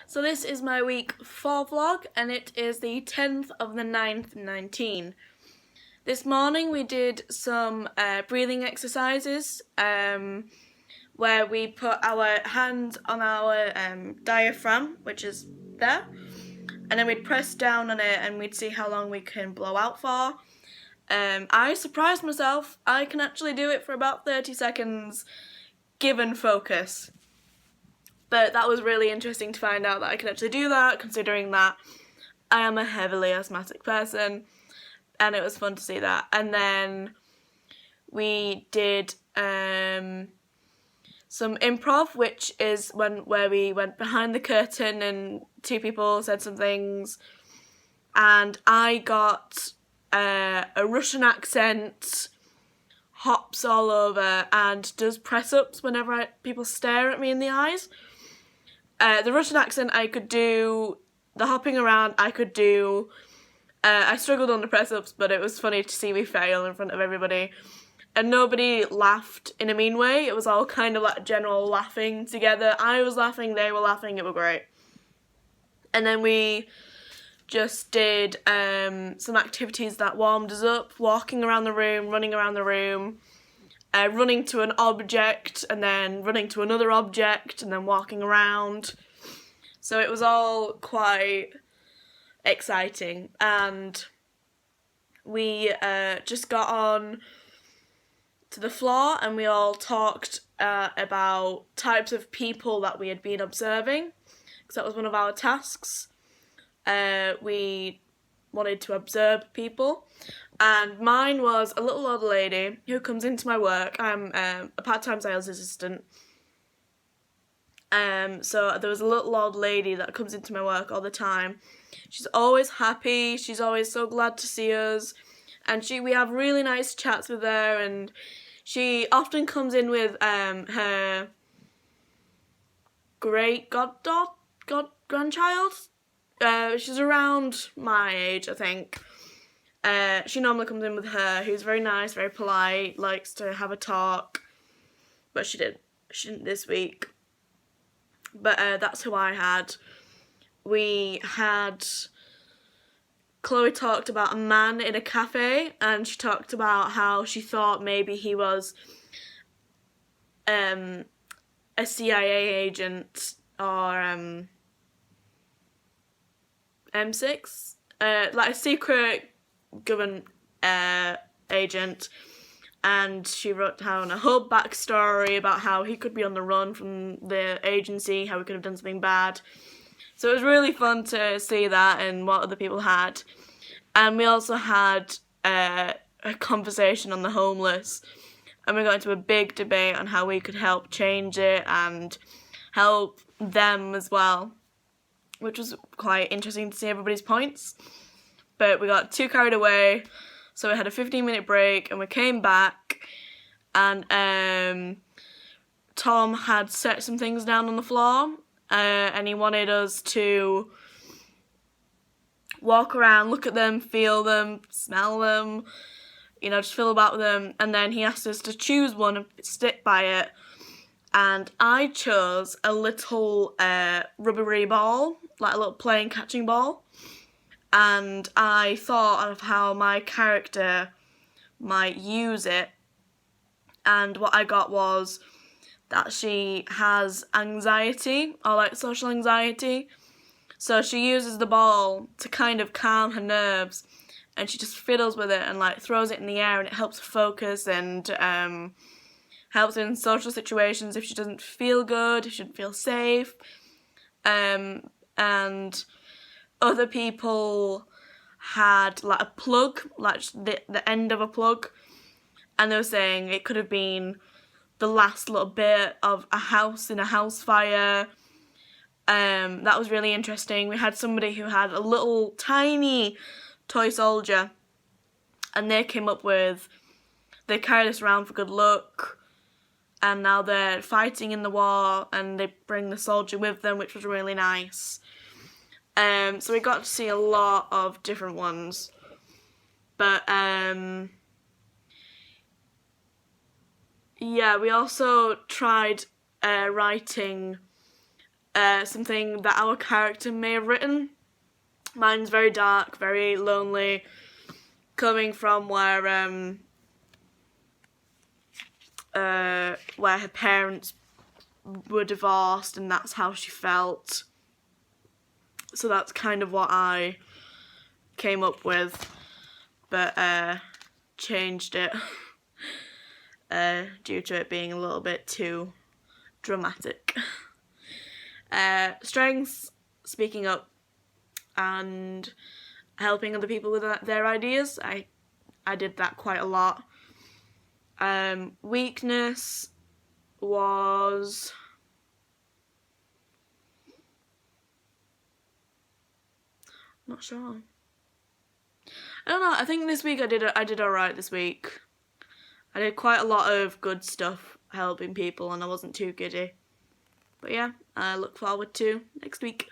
So this is my week 4 vlog, and it is the 10th of the 9th, 19. This morning we did some breathing exercises where we put our hands on our diaphragm, which is there, and then we'd press down on it and we'd see how long we can blow out for. I surprised myself. I can actually do it for about 30 seconds given focus. But that was really interesting to find out that I can actually do that, considering that I am a heavily asthmatic person, and it was fun to see that. And then we did some improv, which is where we went behind the curtain and two people said some things, and I got a Russian accent, hops all over, and does press-ups whenever people stare at me in the eyes. The Russian accent I could do, the hopping around I could do. I struggled on the press-ups, but it was funny to see me fail in front of everybody. And nobody laughed in a mean way. It was all kind of like general laughing together. I was laughing, they were laughing, it was great. And then we just did some activities that warmed us up, walking around the room, running around the room, running to an object and then running to another object and then walking around. So it was all quite exciting, and we just got on to the floor and we all talked about types of people that we had been observing, because that was one of our tasks. We wanted to observe people, and mine was a little old lady who comes into my work. I'm a part-time sales assistant, so there was a little old lady that comes into my work all the time. She's always happy, she's always so glad to see us, and we have really nice chats with her, and she often comes in with her great grandchild. She's around my age, I think. She normally comes in with her, who's very nice, very polite, likes to have a talk, but she didn't this week. But that's who I had. We had, Chloe talked about a man in a cafe, and she talked about how she thought maybe he was a CIA agent or M6, like a secret government agent, and she wrote down a whole backstory about how he could be on the run from the agency, how he could have done something bad. So it was really fun to see that and what other people had. And we also had a conversation on the homeless, and we got into a big debate on how we could help change it and help them as well, which was quite interesting to see everybody's points. But we got too carried away, so we had a 15-minute break and we came back, and Tom had set some things down on the floor, and he wanted us to walk around, look at them, feel them, smell them, just feel about with them, and then he asked us to choose one and stick by it. And I chose a little rubbery ball, like a little playing catching ball. And I thought of how my character might use it. And what I got was that she has anxiety, or like social anxiety. So she uses the ball to kind of calm her nerves. And she just fiddles with it and like throws it in the air, and it helps her focus and helps in social situations if she doesn't feel good, if she doesn't feel safe. And other people had like a plug, like the end of a plug, and they were saying it could have been the last little bit of a house in a house fire. That was really interesting. We had somebody who had a little tiny toy soldier, and they came up with, they carry this around for good luck, and now they're fighting in the war, and they bring the soldier with them, which was really nice. So we got to see a lot of different ones. But yeah, we also tried writing something that our character may have written. Mine's very dark, very lonely, coming from where her parents were divorced, and that's how she felt. So that's kind of what I came up with, but changed it due to it being a little bit too dramatic. Strengths: speaking up and helping other people with their ideas. I did that quite a lot. Weakness was not sure. I don't know. I think this week I did alright this week. I did quite a lot of good stuff helping people, and I wasn't too giddy. But yeah, I look forward to next week.